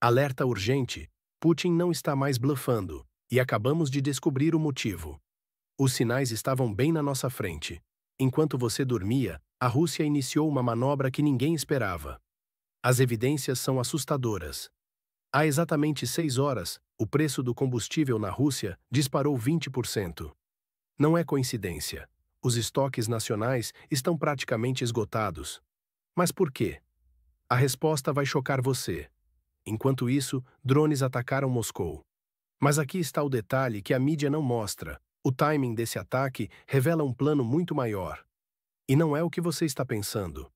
Alerta urgente: Putin não está mais blufando, e acabamos de descobrir o motivo. Os sinais estavam bem na nossa frente. Enquanto você dormia, a Rússia iniciou uma manobra que ninguém esperava. As evidências são assustadoras. Há exatamente 6 horas, o preço do combustível na Rússia disparou 20%. Não é coincidência. Os estoques nacionais estão praticamente esgotados. Mas por quê? A resposta vai chocar você. Enquanto isso, drones atacaram Moscou. Mas aqui está o detalhe que a mídia não mostra. O timing desse ataque revela um plano muito maior. E não é o que você está pensando.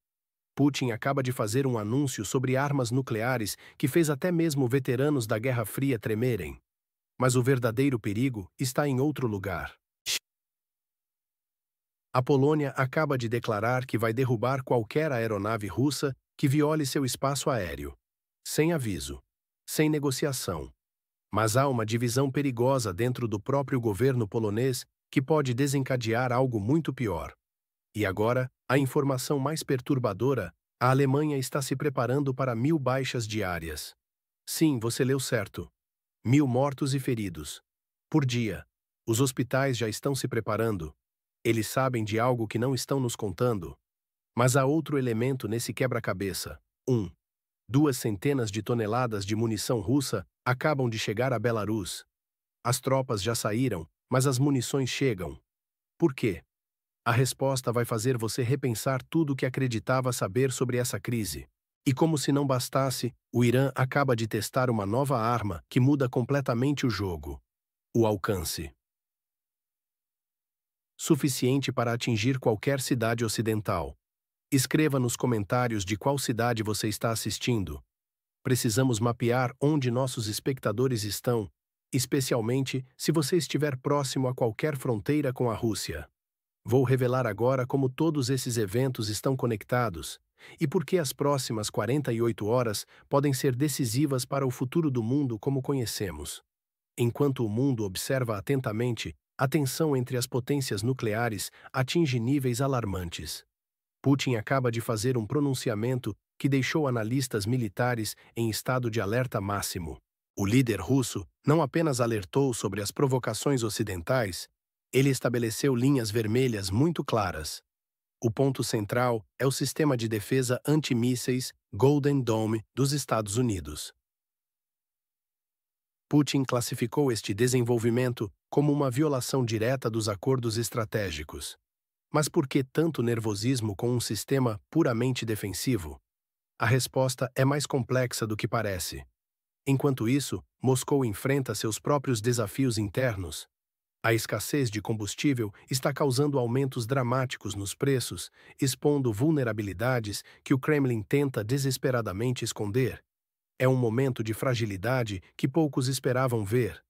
Putin acaba de fazer um anúncio sobre armas nucleares que fez até mesmo veteranos da Guerra Fria tremerem. Mas o verdadeiro perigo está em outro lugar. A Polônia acaba de declarar que vai derrubar qualquer aeronave russa que viole seu espaço aéreo. Sem aviso. Sem negociação. Mas há uma divisão perigosa dentro do próprio governo polonês que pode desencadear algo muito pior. E agora, a informação mais perturbadora: a Alemanha está se preparando para 1.000 baixas diárias. Sim, você leu certo. 1.000 mortos e feridos. Por dia. Os hospitais já estão se preparando. Eles sabem de algo que não estão nos contando. Mas há outro elemento nesse quebra-cabeça. 2 centenas de toneladas de munição russa acabam de chegar a Belarus. As tropas já saíram, mas as munições chegam. Por quê? A resposta vai fazer você repensar tudo o que acreditava saber sobre essa crise. E como se não bastasse, o Irã acaba de testar uma nova arma que muda completamente o jogo. O alcance. Suficiente para atingir qualquer cidade ocidental. Escreva nos comentários de qual cidade você está assistindo. Precisamos mapear onde nossos espectadores estão, especialmente se você estiver próximo a qualquer fronteira com a Rússia. Vou revelar agora como todos esses eventos estão conectados e por que as próximas 48 horas podem ser decisivas para o futuro do mundo como conhecemos. Enquanto o mundo observa atentamente, a tensão entre as potências nucleares atinge níveis alarmantes. Putin acaba de fazer um pronunciamento que deixou analistas militares em estado de alerta máximo. O líder russo não apenas alertou sobre as provocações ocidentais, ele estabeleceu linhas vermelhas muito claras. O ponto central é o sistema de defesa antimísseis Golden Dome dos Estados Unidos. Putin classificou este desenvolvimento como uma violação direta dos acordos estratégicos. Mas por que tanto nervosismo com um sistema puramente defensivo? A resposta é mais complexa do que parece. Enquanto isso, Moscou enfrenta seus próprios desafios internos. A escassez de combustível está causando aumentos dramáticos nos preços, expondo vulnerabilidades que o Kremlin tenta desesperadamente esconder. É um momento de fragilidade que poucos esperavam ver.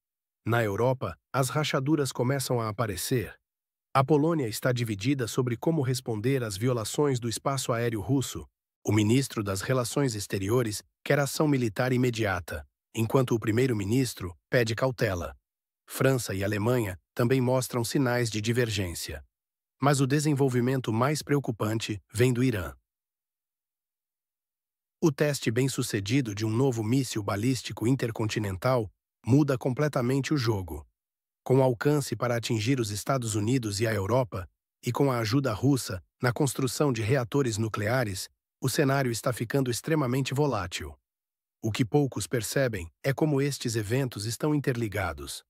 Na Europa, as rachaduras começam a aparecer. A Polônia está dividida sobre como responder às violações do espaço aéreo russo. O ministro das Relações Exteriores quer ação militar imediata, enquanto o primeiro-ministro pede cautela. França e Alemanha também mostram sinais de divergência. Mas o desenvolvimento mais preocupante vem do Irã. O teste bem-sucedido de um novo míssil balístico intercontinental muda completamente o jogo. Com alcance para atingir os Estados Unidos e a Europa, e com a ajuda russa na construção de reatores nucleares, o cenário está ficando extremamente volátil. O que poucos percebem é como estes eventos estão interligados.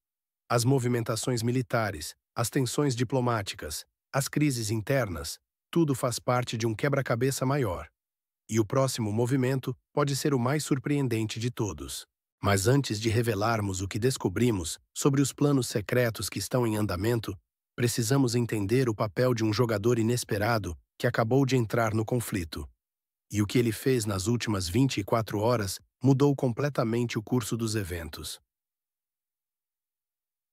As movimentações militares, as tensões diplomáticas, as crises internas, tudo faz parte de um quebra-cabeça maior. E o próximo movimento pode ser o mais surpreendente de todos. Mas antes de revelarmos o que descobrimos sobre os planos secretos que estão em andamento, precisamos entender o papel de um jogador inesperado que acabou de entrar no conflito. E o que ele fez nas últimas 24 horas mudou completamente o curso dos eventos.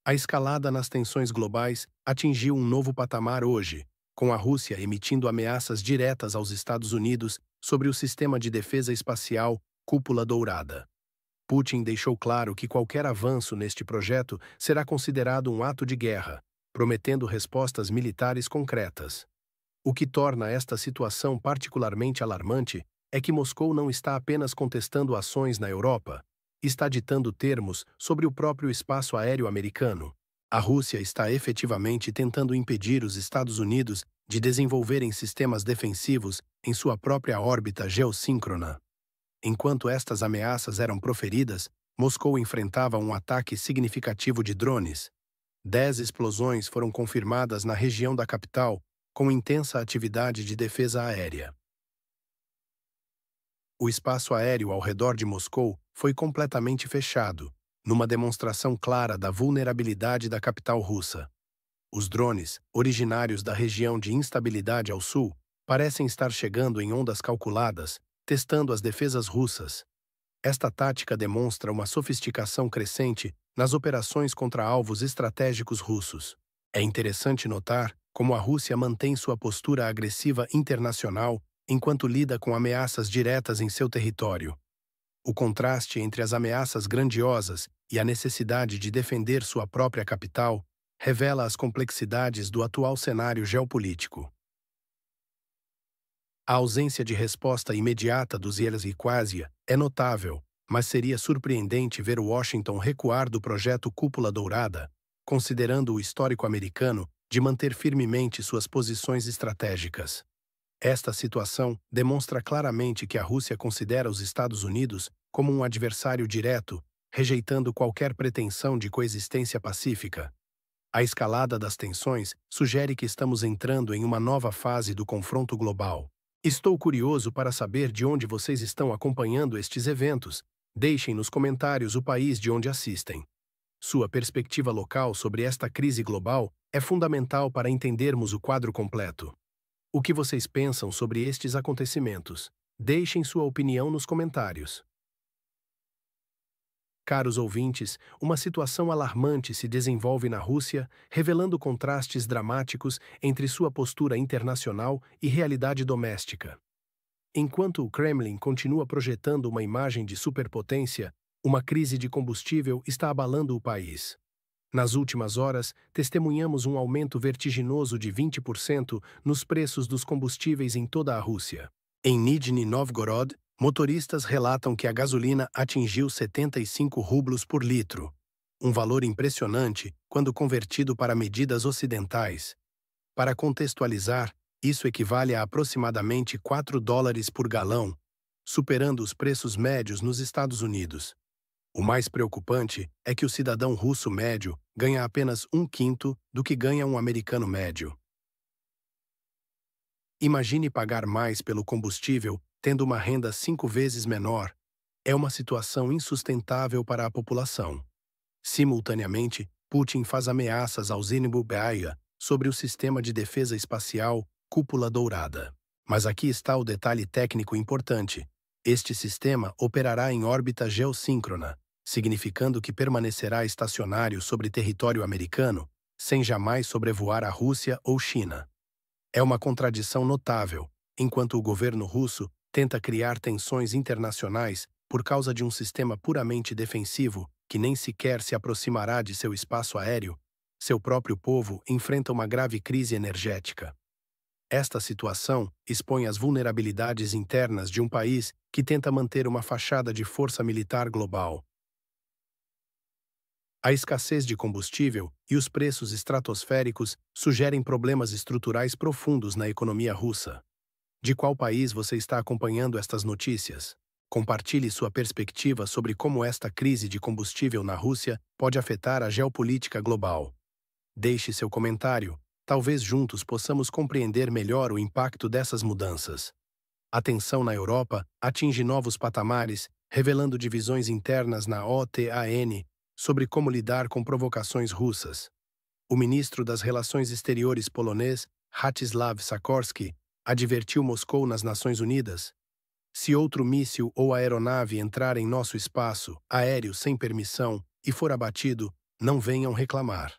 A escalada nas tensões globais atingiu um novo patamar hoje, com a Rússia emitindo ameaças diretas aos Estados Unidos sobre o sistema de defesa espacial Cúpula Dourada. Putin deixou claro que qualquer avanço neste projeto será considerado um ato de guerra, prometendo respostas militares concretas. O que torna esta situação particularmente alarmante é que Moscou não está apenas contestando ações na Europa, está ditando termos sobre o próprio espaço aéreo americano. A Rússia está efetivamente tentando impedir os Estados Unidos de desenvolverem sistemas defensivos em sua própria órbita geossíncrona. Enquanto estas ameaças eram proferidas, Moscou enfrentava um ataque significativo de drones. 10 explosões foram confirmadas na região da capital, com intensa atividade de defesa aérea. O espaço aéreo ao redor de Moscou foi completamente fechado, numa demonstração clara da vulnerabilidade da capital russa. Os drones, originários da região de instabilidade ao sul, parecem estar chegando em ondas calculadas, testando as defesas russas. Esta tática demonstra uma sofisticação crescente nas operações contra alvos estratégicos russos. É interessante notar como a Rússia mantém sua postura agressiva internacional enquanto lida com ameaças diretas em seu território. O contraste entre as ameaças grandiosas e a necessidade de defender sua própria capital revela as complexidades do atual cenário geopolítico. A ausência de resposta imediata dos Yeltsin é notável, mas seria surpreendente ver Washington recuar do projeto Cúpula Dourada, considerando o histórico americano de manter firmemente suas posições estratégicas. Esta situação demonstra claramente que a Rússia considera os Estados Unidos como um adversário direto, rejeitando qualquer pretensão de coexistência pacífica. A escalada das tensões sugere que estamos entrando em uma nova fase do confronto global. Estou curioso para saber de onde vocês estão acompanhando estes eventos. Deixem nos comentários o país de onde assistem. Sua perspectiva local sobre esta crise global é fundamental para entendermos o quadro completo. O que vocês pensam sobre estes acontecimentos? Deixem sua opinião nos comentários. Caros ouvintes, uma situação alarmante se desenvolve na Rússia, revelando contrastes dramáticos entre sua postura internacional e realidade doméstica. Enquanto o Kremlin continua projetando uma imagem de superpotência, uma crise de combustível está abalando o país. Nas últimas horas, testemunhamos um aumento vertiginoso de 20% nos preços dos combustíveis em toda a Rússia. Em Nizhny Novgorod, motoristas relatam que a gasolina atingiu 75 rublos por litro, um valor impressionante quando convertido para medidas ocidentais. Para contextualizar, isso equivale a aproximadamente 4 dólares por galão, superando os preços médios nos Estados Unidos. O mais preocupante é que o cidadão russo médio ganha apenas 1/5 do que ganha um americano médio. Imagine pagar mais pelo combustível tendo uma renda 5 vezes menor. É uma situação insustentável para a população. Simultaneamente, Putin faz ameaças ao Zenit sobre o sistema de defesa espacial Cúpula Dourada. Mas aqui está o detalhe técnico importante. Este sistema operará em órbita geossíncrona, significando que permanecerá estacionário sobre território americano, sem jamais sobrevoar a Rússia ou China. É uma contradição notável, enquanto o governo russo tenta criar tensões internacionais por causa de um sistema puramente defensivo que nem sequer se aproximará de seu espaço aéreo, seu próprio povo enfrenta uma grave crise energética. Esta situação expõe as vulnerabilidades internas de um país que tenta manter uma fachada de força militar global. A escassez de combustível e os preços estratosféricos sugerem problemas estruturais profundos na economia russa. De qual país você está acompanhando estas notícias? Compartilhe sua perspectiva sobre como esta crise de combustível na Rússia pode afetar a geopolítica global. Deixe seu comentário. Talvez juntos possamos compreender melhor o impacto dessas mudanças. A tensão na Europa atinge novos patamares, revelando divisões internas na OTAN sobre como lidar com provocações russas. O ministro das Relações Exteriores polonês, Rastislav Sikorski, advertiu Moscou nas Nações Unidas: se outro míssil ou aeronave entrar em nosso espaço aéreo sem permissão e for abatido, não venham reclamar.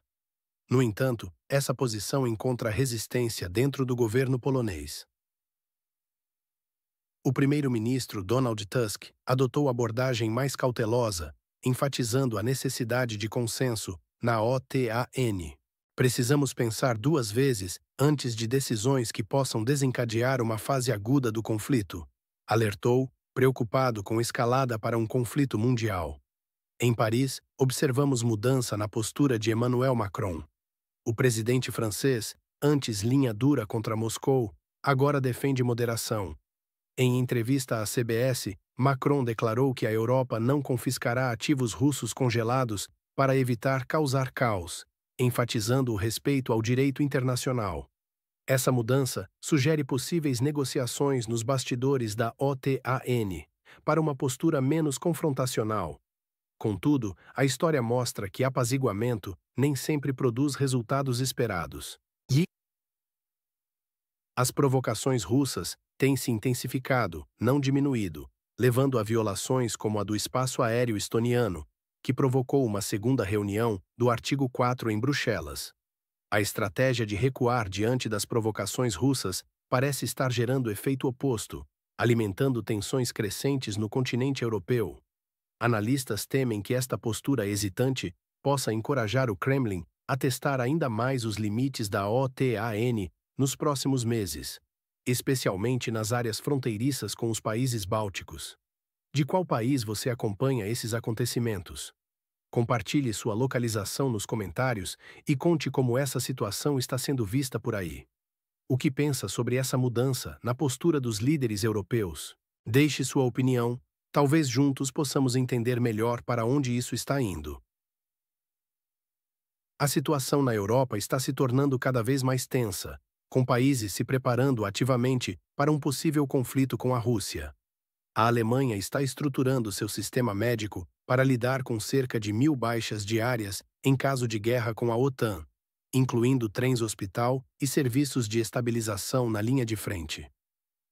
No entanto, essa posição encontra resistência dentro do governo polonês. O primeiro-ministro Donald Tusk adotou abordagem mais cautelosa, enfatizando a necessidade de consenso na OTAN. Precisamos pensar 2 vezes antes de decisões que possam desencadear uma fase aguda do conflito, alertou, preocupado com escalada para um conflito mundial. Em Paris, observamos mudança na postura de Emmanuel Macron. O presidente francês, antes linha dura contra Moscou, agora defende moderação. Em entrevista à CBS, Macron declarou que a Europa não confiscará ativos russos congelados para evitar causar caos, enfatizando o respeito ao direito internacional. Essa mudança sugere possíveis negociações nos bastidores da OTAN, para uma postura menos confrontacional. Contudo, a história mostra que apaziguamento nem sempre produz resultados esperados. E as provocações russas têm se intensificado, não diminuído, levando a violações como a do espaço aéreo estoniano, que provocou uma segunda reunião do artigo 4 em Bruxelas. A estratégia de recuar diante das provocações russas parece estar gerando efeito oposto, alimentando tensões crescentes no continente europeu. Analistas temem que esta postura hesitante possa encorajar o Kremlin a testar ainda mais os limites da OTAN nos próximos meses, especialmente nas áreas fronteiriças com os países bálticos. De qual país você acompanha esses acontecimentos? Compartilhe sua localização nos comentários e conte como essa situação está sendo vista por aí. O que pensa sobre essa mudança na postura dos líderes europeus? Deixe sua opinião. Talvez juntos possamos entender melhor para onde isso está indo. A situação na Europa está se tornando cada vez mais tensa, com países se preparando ativamente para um possível conflito com a Rússia. A Alemanha está estruturando seu sistema médico para lidar com cerca de 1.000 baixas diárias em caso de guerra com a OTAN, incluindo trens-hospital e serviços de estabilização na linha de frente.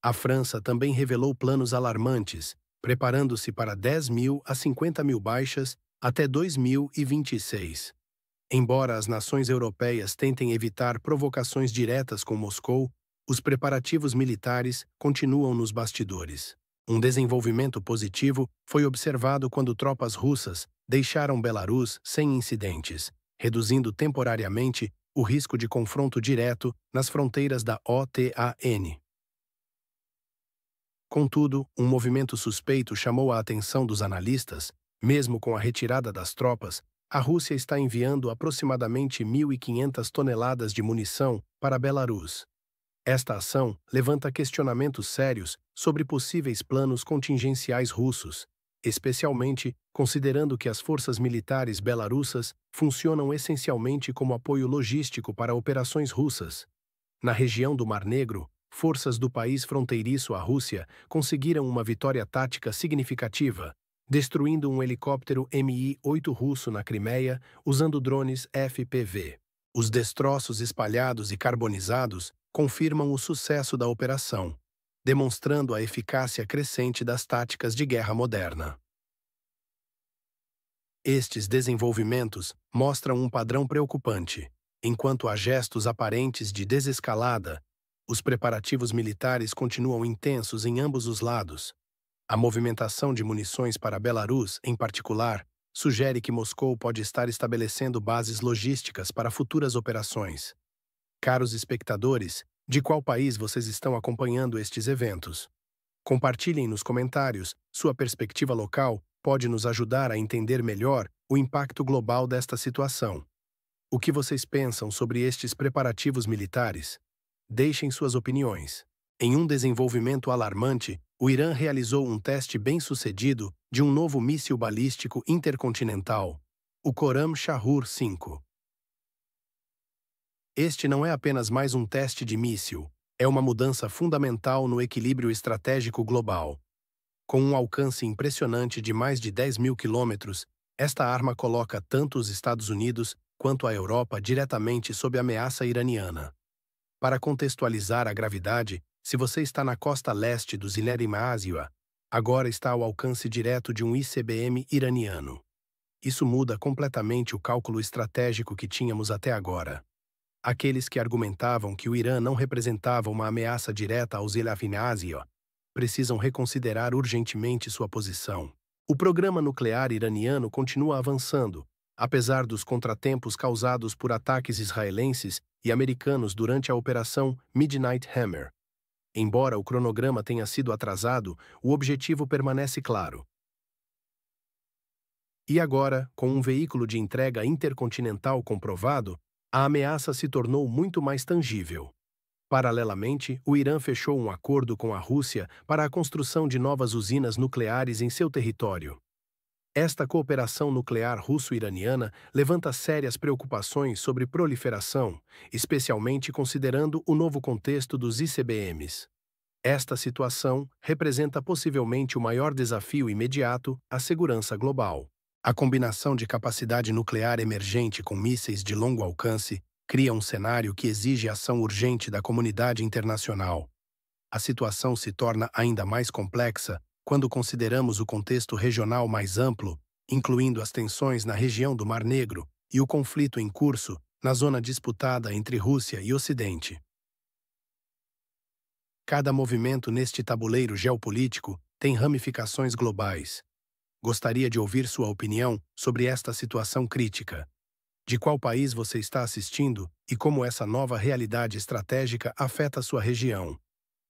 A França também revelou planos alarmantes, preparando-se para 10.000 a 50.000 baixas até 2026. Embora as nações europeias tentem evitar provocações diretas com Moscou, os preparativos militares continuam nos bastidores. Um desenvolvimento positivo foi observado quando tropas russas deixaram Belarus sem incidentes, reduzindo temporariamente o risco de confronto direto nas fronteiras da OTAN. Contudo, um movimento suspeito chamou a atenção dos analistas. Mesmo com a retirada das tropas, a Rússia está enviando aproximadamente 1.500 toneladas de munição para Belarus. Esta ação levanta questionamentos sérios sobre possíveis planos contingenciais russos, especialmente considerando que as forças militares belarussas funcionam essencialmente como apoio logístico para operações russas. Na região do Mar Negro, forças do país fronteiriço à Rússia conseguiram uma vitória tática significativa, destruindo um helicóptero Mi-8 russo na Crimeia usando drones FPV. Os destroços espalhados e carbonizados confirmam o sucesso da operação, demonstrando a eficácia crescente das táticas de guerra moderna. Estes desenvolvimentos mostram um padrão preocupante. Enquanto há gestos aparentes de desescalada, os preparativos militares continuam intensos em ambos os lados. A movimentação de munições para Belarus, em particular, sugere que Moscou pode estar estabelecendo bases logísticas para futuras operações. Caros espectadores, de qual país vocês estão acompanhando estes eventos? Compartilhem nos comentários. Sua perspectiva local pode nos ajudar a entender melhor o impacto global desta situação. O que vocês pensam sobre estes preparativos militares? Deixem suas opiniões. Em um desenvolvimento alarmante, o Irã realizou um teste bem-sucedido de um novo míssil balístico intercontinental, o Khorram-Shahur-5. Este não é apenas mais um teste de míssil, é uma mudança fundamental no equilíbrio estratégico global. Com um alcance impressionante de mais de 10.000 quilômetros, esta arma coloca tanto os Estados Unidos quanto a Europa diretamente sob ameaça iraniana. Para contextualizar a gravidade, se você está na costa leste do Zinerim-Ásia, agora está ao alcance direto de um ICBM iraniano. Isso muda completamente o cálculo estratégico que tínhamos até agora. Aqueles que argumentavam que o Irã não representava uma ameaça direta aos Zinerim-Ásia precisam reconsiderar urgentemente sua posição. O programa nuclear iraniano continua avançando, apesar dos contratempos causados por ataques israelenses e americanos durante a Operação Midnight Hammer. Embora o cronograma tenha sido atrasado, o objetivo permanece claro: E agora, com um veículo de entrega intercontinental comprovado, a ameaça se tornou muito mais tangível. Paralelamente, o Irã fechou um acordo com a Rússia para a construção de novas usinas nucleares em seu território. Esta cooperação nuclear russo-iraniana levanta sérias preocupações sobre proliferação, especialmente considerando o novo contexto dos ICBMs. Esta situação representa possivelmente o maior desafio imediato à segurança global. A combinação de capacidade nuclear emergente com mísseis de longo alcance cria um cenário que exige ação urgente da comunidade internacional. A situação se torna ainda mais complexa quando consideramos o contexto regional mais amplo, incluindo as tensões na região do Mar Negro e o conflito em curso na zona disputada entre Rússia e Ocidente. Cada movimento neste tabuleiro geopolítico tem ramificações globais. Gostaria de ouvir sua opinião sobre esta situação crítica. De qual país você está assistindo e como essa nova realidade estratégica afeta sua região?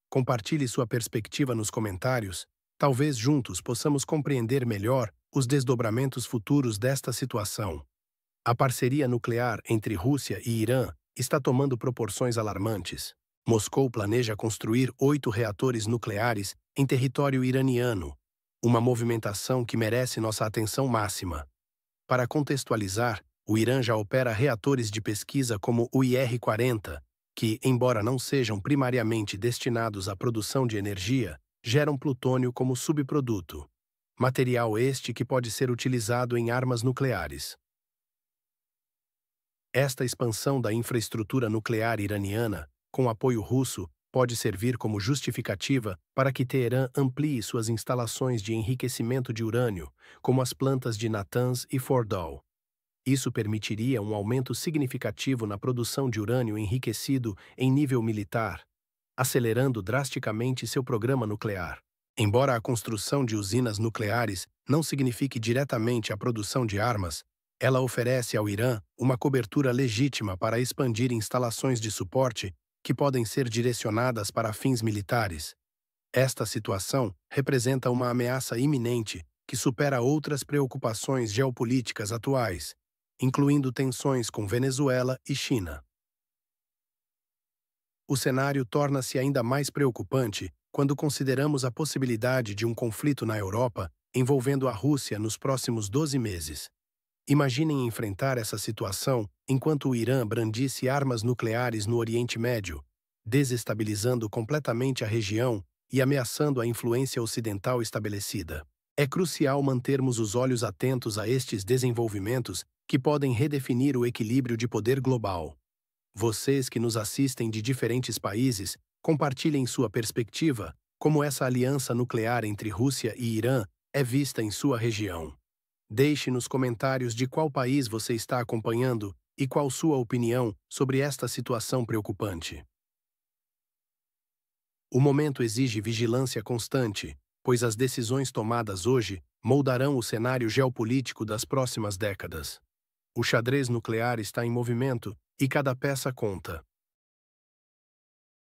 Compartilhe sua perspectiva nos comentários. Talvez juntos possamos compreender melhor os desdobramentos futuros desta situação. A parceria nuclear entre Rússia e Irã está tomando proporções alarmantes. Moscou planeja construir 8 reatores nucleares em território iraniano, uma movimentação que merece nossa atenção máxima. Para contextualizar, o Irã já opera reatores de pesquisa como o IR-40, que, embora não sejam primariamente destinados à produção de energia, geram plutônio como subproduto. Material este que pode ser utilizado em armas nucleares. Esta expansão da infraestrutura nuclear iraniana, com apoio russo, pode servir como justificativa para que Teherã amplie suas instalações de enriquecimento de urânio, como as plantas de Natanz e Fordow. Isso permitiria um aumento significativo na produção de urânio enriquecido em nível militar, acelerando drasticamente seu programa nuclear. Embora a construção de usinas nucleares não signifique diretamente a produção de armas, ela oferece ao Irã uma cobertura legítima para expandir instalações de suporte que podem ser direcionadas para fins militares. Esta situação representa uma ameaça iminente que supera outras preocupações geopolíticas atuais, incluindo tensões com Venezuela e China. O cenário torna-se ainda mais preocupante quando consideramos a possibilidade de um conflito na Europa envolvendo a Rússia nos próximos 12 meses. Imaginem enfrentar essa situação enquanto o Irã brandisse armas nucleares no Oriente Médio, desestabilizando completamente a região e ameaçando a influência ocidental estabelecida. É crucial mantermos os olhos atentos a estes desenvolvimentos que podem redefinir o equilíbrio de poder global. Vocês que nos assistem de diferentes países, compartilhem sua perspectiva, como essa aliança nuclear entre Rússia e Irã é vista em sua região. Deixe nos comentários de qual país você está acompanhando e qual sua opinião sobre esta situação preocupante. O momento exige vigilância constante, pois as decisões tomadas hoje moldarão o cenário geopolítico das próximas décadas. O xadrez nuclear está em movimento e cada peça conta.